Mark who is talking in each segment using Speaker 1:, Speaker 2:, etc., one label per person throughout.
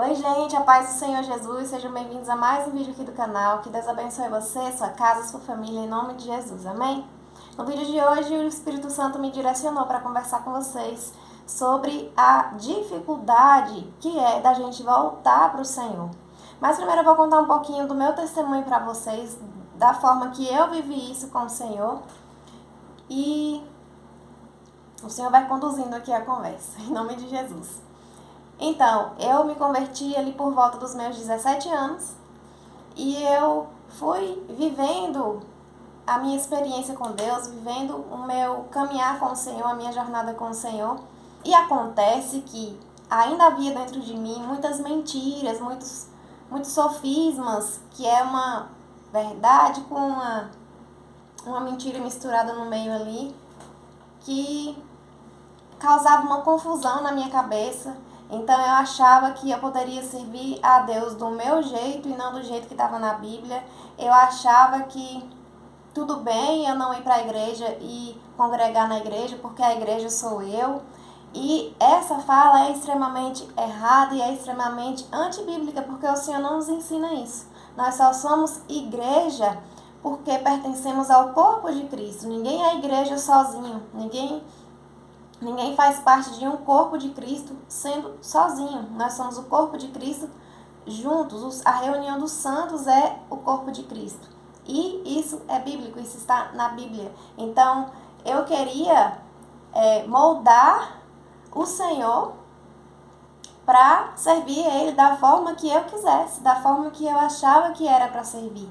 Speaker 1: Oi gente, a paz do Senhor Jesus, sejam bem-vindos a mais um vídeo aqui do canal. Que Deus abençoe você, sua casa, sua família, em nome de Jesus, amém? No vídeo de hoje o Espírito Santo me direcionou para conversar com vocês sobre a dificuldade que é da gente voltar para o Senhor. Mas primeiro eu vou contar um pouquinho do meu testemunho para vocês, da forma que eu vivi isso com o Senhor. E o Senhor vai conduzindo aqui a conversa, em nome de Jesus. Então, eu me converti ali por volta dos meus 17 anos e eu fui vivendo a minha experiência com Deus, vivendo o meu caminhar com o Senhor, a minha jornada com o Senhor. E acontece que ainda havia dentro de mim muitas mentiras, muitos sofismas, que é uma verdade com uma mentira misturada no meio ali, que causava uma confusão na minha cabeça. Então eu achava que eu poderia servir a Deus do meu jeito e não do jeito que estava na Bíblia. Eu achava que tudo bem eu não ir para a igreja e congregar na igreja, porque a igreja sou eu. E essa fala é extremamente errada e é extremamente antibíblica, porque o Senhor não nos ensina isso. Nós só somos igreja porque pertencemos ao corpo de Cristo. Ninguém é igreja sozinho, Ninguém faz parte de um corpo de Cristo sendo sozinho. Nós somos o corpo de Cristo juntos. A reunião dos santos é o corpo de Cristo. E isso é bíblico, isso está na Bíblia. Então, eu queria moldar o Senhor para servir Ele da forma que eu quisesse, da forma que eu achava que era para servir.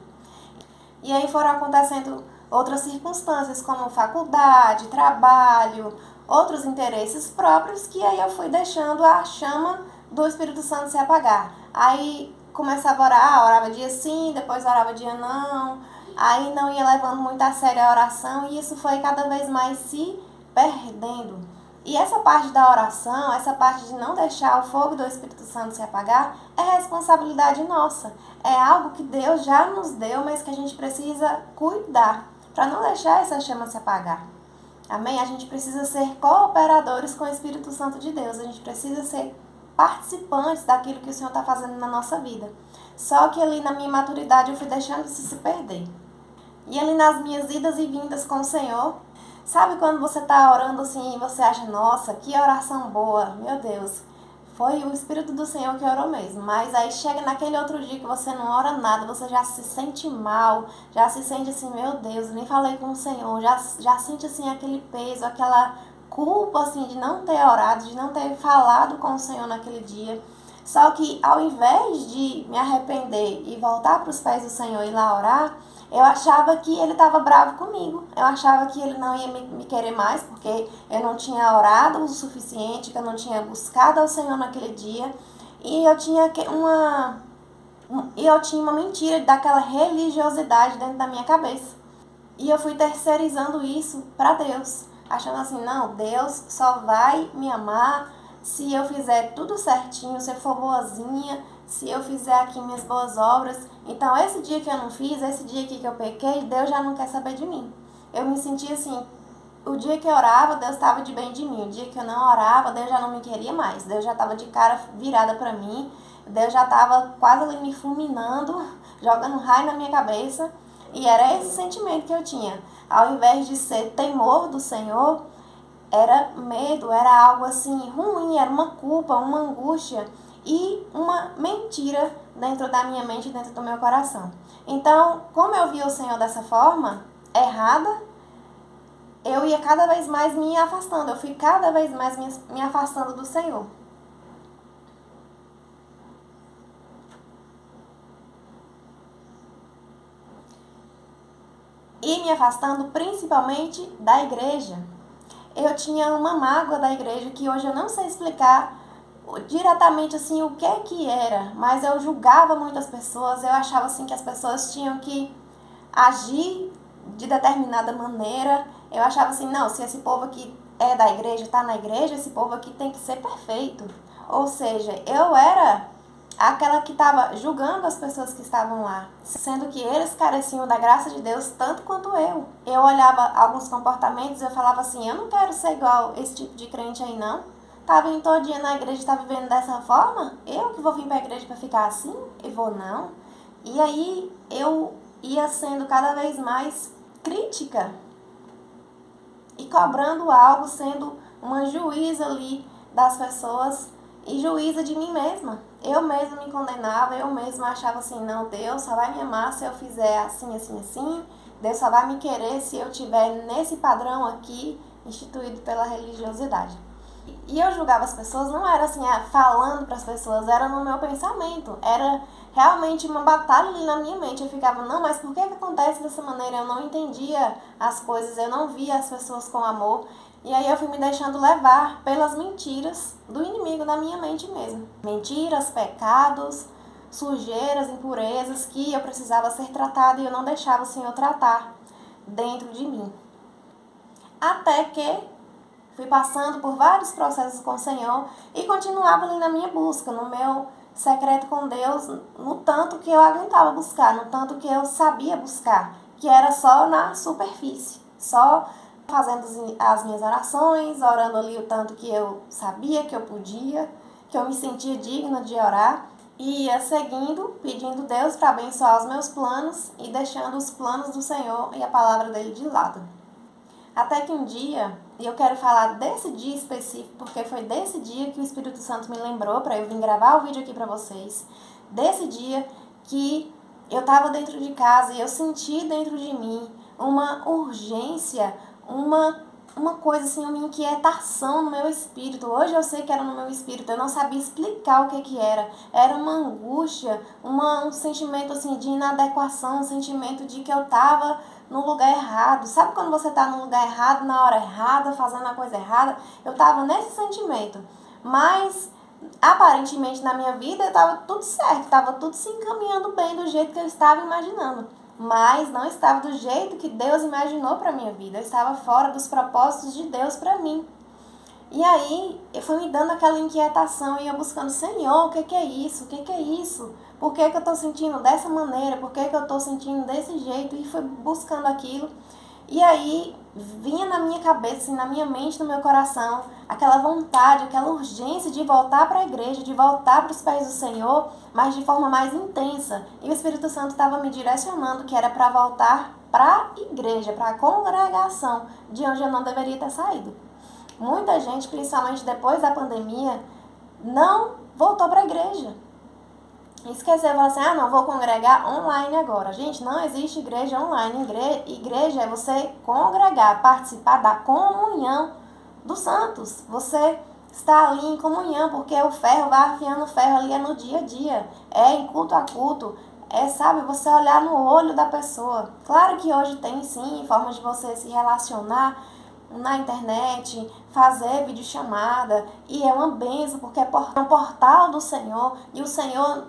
Speaker 1: E aí foram acontecendo outras circunstâncias, como faculdade, trabalho, outros interesses próprios, que aí eu fui deixando a chama do Espírito Santo se apagar. Aí começava a orar, orava dia sim, depois orava dia não, aí não ia levando muito a sério a oração, e isso foi cada vez mais se perdendo. E essa parte da oração, essa parte de não deixar o fogo do Espírito Santo se apagar, é responsabilidade nossa. É algo que Deus já nos deu, mas que a gente precisa cuidar, para não deixar essa chama se apagar. Amém? A gente precisa ser cooperadores com o Espírito Santo de Deus. A gente precisa ser participantes daquilo que o Senhor está fazendo na nossa vida. Só que ali na minha maturidade eu fui deixando isso se perder. E ali nas minhas idas e vindas com o Senhor, sabe quando você está orando assim e você acha, nossa, que oração boa, meu Deus, foi o Espírito do Senhor que orou mesmo. Mas aí chega naquele outro dia que você não ora nada, você já se sente mal, já se sente assim, meu Deus, eu nem falei com o Senhor, já sente assim aquele peso, aquela culpa assim de não ter orado, de não ter falado com o Senhor naquele dia. Só que ao invés de me arrepender e voltar para os pés do Senhor e ir lá orar, eu achava que ele estava bravo comigo. Eu achava que ele não ia me querer mais, porque eu não tinha orado o suficiente, que eu não tinha buscado ao Senhor naquele dia. E eu tinha uma mentira daquela religiosidade dentro da minha cabeça. E eu fui terceirizando isso para Deus, achando assim, não, Deus só vai me amar se eu fizer tudo certinho, se eu for boazinha, se eu fizer aqui minhas boas obras. Então, esse dia que eu não fiz, esse dia aqui que eu pequei, Deus já não quer saber de mim. Eu me sentia assim, o dia que eu orava, Deus estava de bem de mim. O dia que eu não orava, Deus já não me queria mais. Deus já estava de cara virada para mim. Deus já estava quase ali me fulminando, jogando raio na minha cabeça. E era esse sentimento que eu tinha. Ao invés de ser temor do Senhor, era medo, era algo assim ruim, era uma culpa, uma angústia e uma mentira dentro da minha mente, dentro do meu coração. Então, como eu via o Senhor dessa forma, errada, eu ia cada vez mais me afastando, eu fui cada vez mais me afastando do Senhor. E me afastando principalmente da igreja. Eu tinha uma mágoa da igreja que hoje eu não sei explicar diretamente assim o que era, mas eu julgava muitas pessoas, eu achava assim que as pessoas tinham que agir de determinada maneira. Eu achava assim, não, se esse povo aqui é da igreja, está na igreja, esse povo aqui tem que ser perfeito. Ou seja, eu era aquela que estava julgando as pessoas que estavam lá, sendo que eles careciam da graça de Deus tanto quanto eu. Eu olhava alguns comportamentos e eu falava assim, eu não quero ser igual esse tipo de crente aí não. tá vindo todo dia na igreja e tá vivendo dessa forma? Eu que vou vir pra igreja pra ficar assim? Eu vou não. E aí eu ia sendo cada vez mais crítica e cobrando algo, sendo uma juíza ali das pessoas e juíza de mim mesma. Eu mesma me condenava, eu mesma achava assim, não, Deus só vai me amar se eu fizer assim, assim, assim. Deus só vai me querer se eu tiver nesse padrão aqui, instituído pela religiosidade. E eu julgava as pessoas, não era assim, falando para as pessoas, era no meu pensamento. Era realmente uma batalha ali na minha mente. Eu ficava, não, mas por que acontece dessa maneira? Eu não entendia as coisas, eu não via as pessoas com amor. E aí eu fui me deixando levar pelas mentiras do inimigo na minha mente mesmo. Mentiras, pecados, sujeiras, impurezas que eu precisava ser tratada e eu não deixava o Senhor tratar dentro de mim. Até que fui passando por vários processos com o Senhor e continuava ali na minha busca, no meu secreto com Deus, no tanto que eu aguentava buscar, no tanto que eu sabia buscar, que era só na superfície, só fazendo as minhas orações, orando ali o tanto que eu sabia, que eu podia, que eu me sentia digna de orar, e ia seguindo, pedindo Deus para abençoar os meus planos e deixando os planos do Senhor e a palavra dele de lado. Até que um dia, e eu quero falar desse dia específico, porque foi desse dia que o Espírito Santo me lembrou para eu vir gravar o vídeo aqui para vocês. Desse dia que eu estava dentro de casa e eu senti dentro de mim uma urgência, uma coisa assim, uma inquietação no meu espírito. Hoje eu sei que era no meu espírito, eu não sabia explicar o que era. Era uma angústia, um sentimento assim de inadequação, um sentimento de que eu estava no lugar errado. Sabe quando você tá no lugar errado, na hora errada, fazendo a coisa errada? Eu tava nesse sentimento. Mas, aparentemente, na minha vida, tava tudo certo. Tava tudo se encaminhando bem do jeito que eu estava imaginando. Mas não estava do jeito que Deus imaginou para minha vida. Eu estava fora dos propósitos de Deus para mim. E aí, eu fui me dando aquela inquietação e eu buscando, Senhor, o que é isso? O que é isso? Por que eu estou sentindo dessa maneira? Por que eu estou sentindo desse jeito? E fui buscando aquilo. E aí, vinha na minha cabeça, assim, na minha mente, no meu coração, aquela vontade, aquela urgência de voltar para a igreja, de voltar para os pés do Senhor, mas de forma mais intensa. E o Espírito Santo estava me direcionando que era para voltar para a igreja, para a congregação, de onde eu não deveria ter saído. Muita gente, principalmente depois da pandemia, não voltou para a igreja. Esqueceu, falou assim, não, vou congregar online agora. Gente, não existe igreja online. Igreja é você congregar, participar da comunhão dos santos. Você está ali em comunhão, porque o ferro vai afiando o ferro ali, é no dia a dia. É em culto a culto. É, sabe, você olhar no olho da pessoa. Claro que hoje tem sim formas de você se relacionar na internet, fazer videochamada, e é uma bênção, porque é um portal do Senhor, e o Senhor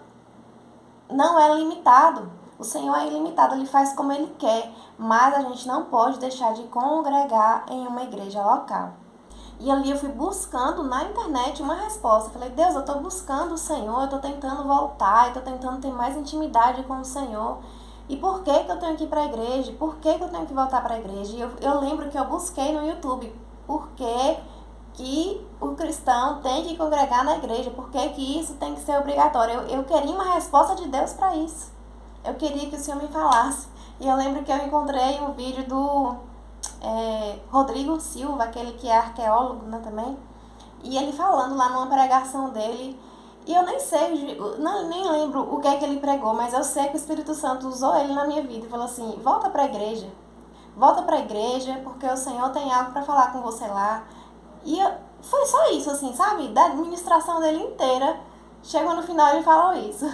Speaker 1: não é limitado. O Senhor é ilimitado, Ele faz como Ele quer, mas a gente não pode deixar de congregar em uma igreja local. E ali eu fui buscando na internet uma resposta. Eu falei, Deus, eu estou buscando o Senhor, eu estou tentando voltar, eu estou tentando ter mais intimidade com o Senhor. E por que eu tenho que ir para a igreja? Por que eu tenho que voltar para a igreja? E eu lembro que eu busquei no YouTube por que o cristão tem que congregar na igreja, por que isso tem que ser obrigatório. Eu queria uma resposta de Deus para isso. Eu queria que o Senhor me falasse. E eu lembro que eu encontrei um vídeo do Rodrigo Silva, aquele que é arqueólogo, né, também. E ele falando lá numa pregação dele. E eu nem sei, nem lembro o que é que ele pregou, mas eu sei que o Espírito Santo usou ele na minha vida e falou assim, volta para a igreja. Volta para a igreja, porque o Senhor tem algo para falar com você lá. E foi só isso, assim, sabe? Da administração dele inteira, chegou no final e ele falou isso.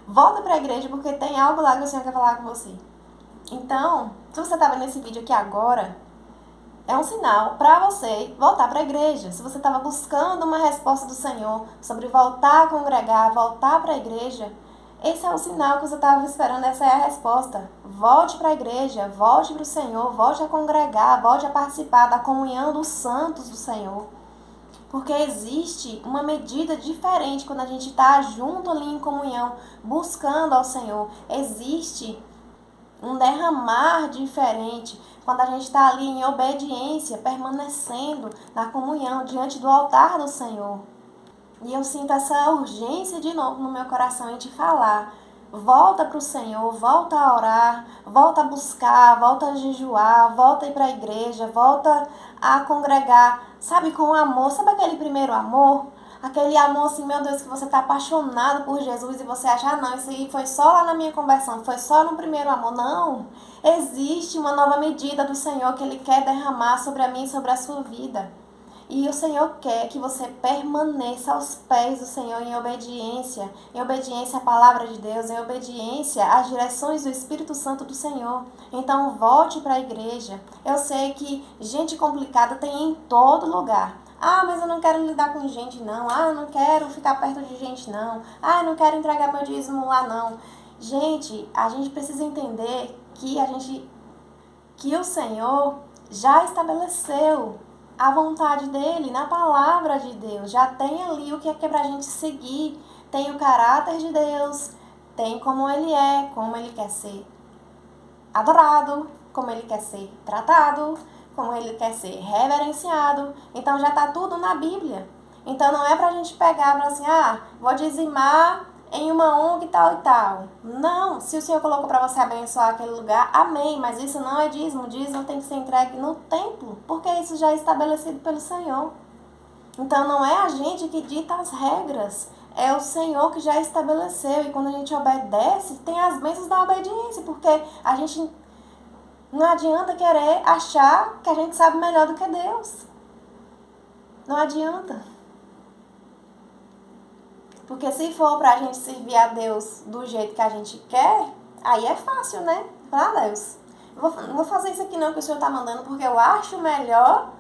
Speaker 1: Volta para a igreja, porque tem algo lá que o Senhor quer falar com você. Então, se você estava nesse vídeo aqui agora, é um sinal para você voltar para a igreja. Se você estava buscando uma resposta do Senhor sobre voltar a congregar, voltar para a igreja, esse é o sinal que você estava esperando, essa é a resposta. Volte para a igreja, volte para o Senhor, volte a congregar, volte a participar da comunhão dos santos do Senhor. Porque existe uma medida diferente quando a gente está junto ali em comunhão, buscando ao Senhor. Existe um derramar diferente, quando a gente está ali em obediência, permanecendo na comunhão diante do altar do Senhor. E eu sinto essa urgência de novo no meu coração em te falar. Volta para o Senhor, volta a orar, volta a buscar, volta a jejuar, volta a ir para a igreja, volta a congregar, sabe, com amor. Sabe aquele primeiro amor? Aquele amor assim, meu Deus, que você está apaixonado por Jesus e você acha, não, isso aí foi só lá na minha conversão, foi só no primeiro amor. Não, existe uma nova medida do Senhor que Ele quer derramar sobre a mim e sobre a sua vida. E o Senhor quer que você permaneça aos pés do Senhor em obediência à palavra de Deus, em obediência às direções do Espírito Santo do Senhor. Então volte para a igreja. Eu sei que gente complicada tem em todo lugar. Ah, mas eu não quero lidar com gente não. Ah, eu não quero ficar perto de gente não. Ah, eu não quero entregar meu dízimo lá não. Gente, a gente precisa entender que o Senhor já estabeleceu a vontade dele na palavra de Deus. Já tem ali o que é pra gente seguir. Tem o caráter de Deus, tem como ele quer ser adorado, como ele quer ser tratado, como ele quer ser reverenciado. Então já tá tudo na Bíblia. Então não é pra gente pegar e falar assim, vou dizimar em uma ONG tal e tal. Não, se o Senhor colocou para você abençoar aquele lugar, amém, mas isso não é dízimo. Dízimo tem que ser entregue no templo, porque isso já é estabelecido pelo Senhor. Então não é a gente que dita as regras, é o Senhor que já estabeleceu. E quando a gente obedece, tem as bênçãos da obediência, porque a gente não adianta querer achar que a gente sabe melhor do que Deus. Não adianta. Porque se for pra gente servir a Deus do jeito que a gente quer, aí é fácil, né? Falar, Deus, não vou fazer isso aqui não que o Senhor tá mandando, porque eu acho melhor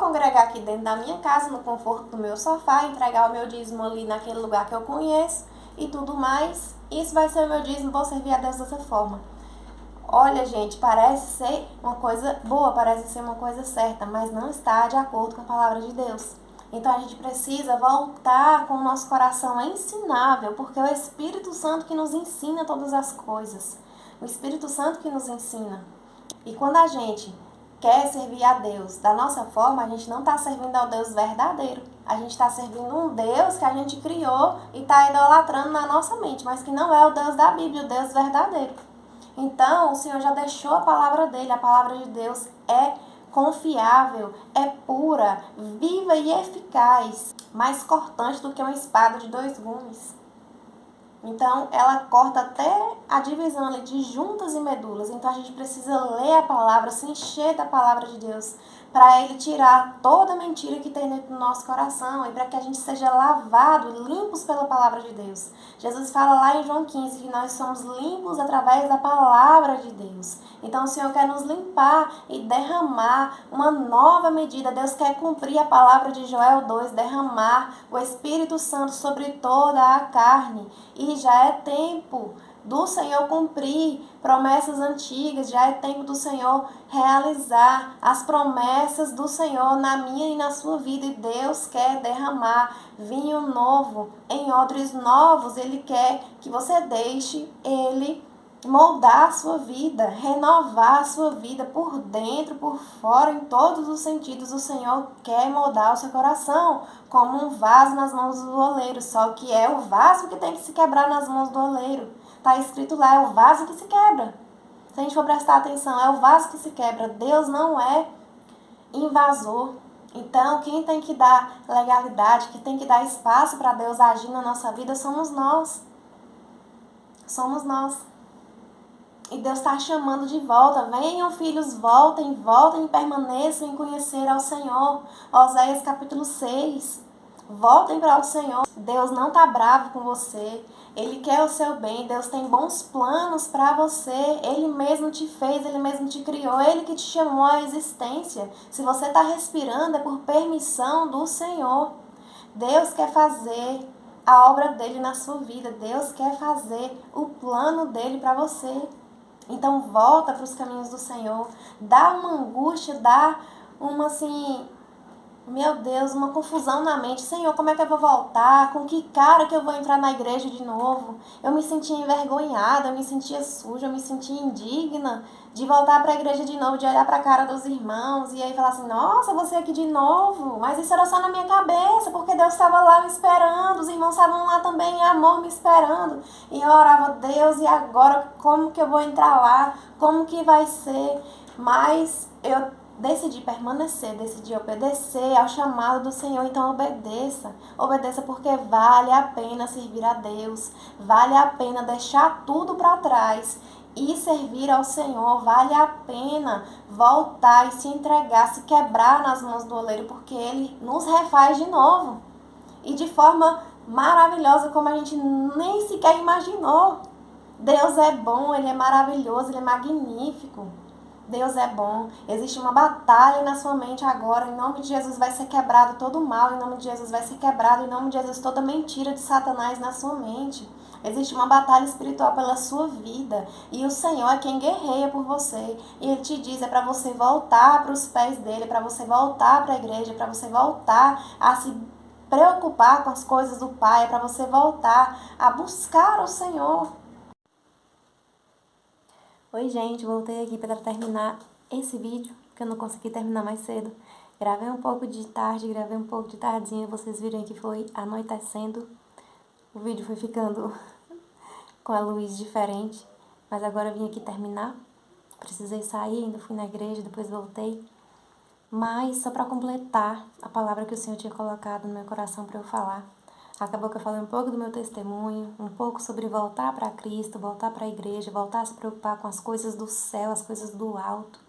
Speaker 1: congregar aqui dentro da minha casa, no conforto do meu sofá, entregar o meu dízimo ali naquele lugar que eu conheço e tudo mais. Isso vai ser o meu dízimo, vou servir a Deus dessa forma. Olha, gente, parece ser uma coisa boa, parece ser uma coisa certa, mas não está de acordo com a palavra de Deus. Então a gente precisa voltar com o nosso coração ensinável, porque é o Espírito Santo que nos ensina todas as coisas. O Espírito Santo que nos ensina. E quando a gente quer servir a Deus da nossa forma, a gente não está servindo ao Deus verdadeiro. A gente está servindo um Deus que a gente criou e está idolatrando na nossa mente, mas que não é o Deus da Bíblia, o Deus verdadeiro. Então, o Senhor já deixou a palavra dele, a palavra de Deus é confiável, é pura, viva e eficaz, mais cortante do que uma espada de 2 gumes. Então, ela corta até a divisão ali de juntas e medulas. Então, a gente precisa ler a palavra, se encher da palavra de Deus, para Ele tirar toda a mentira que tem dentro do nosso coração e para que a gente seja lavado, limpos pela palavra de Deus. Jesus fala lá em João 15 que nós somos limpos através da palavra de Deus. Então, o Senhor quer nos limpar e derramar uma nova medida. Deus quer cumprir a palavra de Joel 2, derramar o Espírito Santo sobre toda a carne. E já é tempo do Senhor cumprir promessas antigas, já é tempo do Senhor realizar as promessas do Senhor na minha e na sua vida. E Deus quer derramar vinho novo em odres novos. Ele quer que você deixe Ele moldar a sua vida, renovar a sua vida por dentro, por fora, em todos os sentidos. O Senhor quer moldar o seu coração como um vaso nas mãos do oleiro, só que é o vaso que tem que se quebrar nas mãos do oleiro. Está escrito lá, é o vaso que se quebra. Se a gente for prestar atenção, é o vaso que se quebra. Deus não é invasor. Então, quem tem que dar legalidade, quem tem que dar espaço para Deus agir na nossa vida somos nós. Somos nós. E Deus está chamando de volta. Venham, filhos, voltem e permaneçam em conhecer ao Senhor. Oséias capítulo 6. Voltem para o Senhor. Deus não está bravo com você. Ele quer o seu bem. Deus tem bons planos para você. Ele mesmo te fez, Ele mesmo te criou. Ele que te chamou à existência. Se você está respirando, é por permissão do Senhor. Deus quer fazer a obra dele na sua vida. Deus quer fazer o plano dele para você. Então volta para os caminhos do Senhor. Dá uma angústia, dá uma assim... Meu Deus, uma confusão na mente. Senhor, como é que eu vou voltar? Com que cara que eu vou entrar na igreja de novo? Eu me sentia envergonhada, eu me sentia suja, eu me sentia indigna de voltar para a igreja de novo, de olhar para a cara dos irmãos e aí falar assim: nossa, você aqui de novo. Mas isso era só na minha cabeça, porque Deus estava lá me esperando, os irmãos estavam lá também em amor me esperando. E eu orava: Deus, e agora como que eu vou entrar lá? Como que vai ser? Mas eu decidi permanecer, decidi obedecer ao chamado do Senhor. Então obedeça. Obedeça porque vale a pena servir a Deus. Vale a pena deixar tudo para trás e servir ao Senhor. Vale a pena voltar e se entregar, se quebrar nas mãos do oleiro, porque Ele nos refaz de novo. E de forma maravilhosa, como a gente nem sequer imaginou. Deus é bom, Ele é maravilhoso, Ele é magnífico. Deus é bom. Existe uma batalha na sua mente agora. Em nome de Jesus vai ser quebrado todo o mal. Em nome de Jesus vai ser quebrado. Em nome de Jesus toda mentira de Satanás na sua mente. Existe uma batalha espiritual pela sua vida. E o Senhor é quem guerreia por você. E Ele te diz, é para você voltar para os pés dEle, é para você voltar para a igreja, é para você voltar a se preocupar com as coisas do Pai, é para você voltar a buscar o Senhor. Oi gente, voltei aqui para terminar esse vídeo, que eu não consegui terminar mais cedo. Gravei um pouco de tarde, gravei um pouco de tardinha, vocês viram que foi anoitecendo. O vídeo foi ficando com a luz diferente, mas agora eu vim aqui terminar. Precisei sair, ainda fui na igreja, depois voltei. Mas só para completar a palavra que o Senhor tinha colocado no meu coração para eu falar. Acabou que eu falei um pouco do meu testemunho, um pouco sobre voltar para Cristo, voltar para a igreja, voltar a se preocupar com as coisas do céu, as coisas do alto.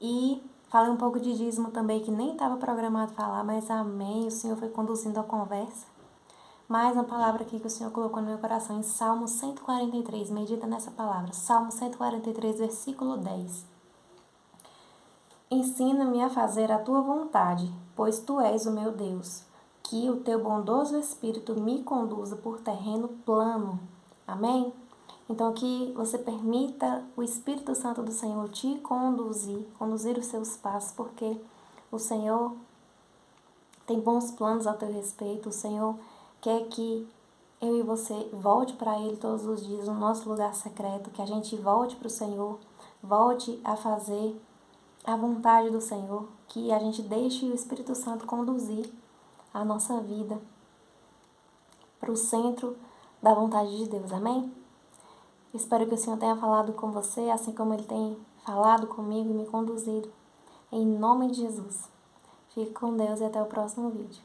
Speaker 1: E falei um pouco de dízimo também, que nem estava programado falar, mas amém, o Senhor foi conduzindo a conversa. Mais uma palavra aqui que o Senhor colocou no meu coração, em Salmo 143, medita nessa palavra, Salmo 143, versículo 10. Ensina-me a fazer a tua vontade, pois tu és o meu Deus. Que o teu bondoso Espírito me conduza por terreno plano. Amém? Então que você permita o Espírito Santo do Senhor te conduzir os seus passos, porque o Senhor tem bons planos ao teu respeito. O Senhor quer que eu e você volte para Ele todos os dias, no nosso lugar secreto, que a gente volte para o Senhor, volte a fazer a vontade do Senhor, que a gente deixe o Espírito Santo conduzir a nossa vida para o centro da vontade de Deus, amém? Espero que o Senhor tenha falado com você, assim como Ele tem falado comigo e me conduzido. Em nome de Jesus. Fique com Deus e até o próximo vídeo.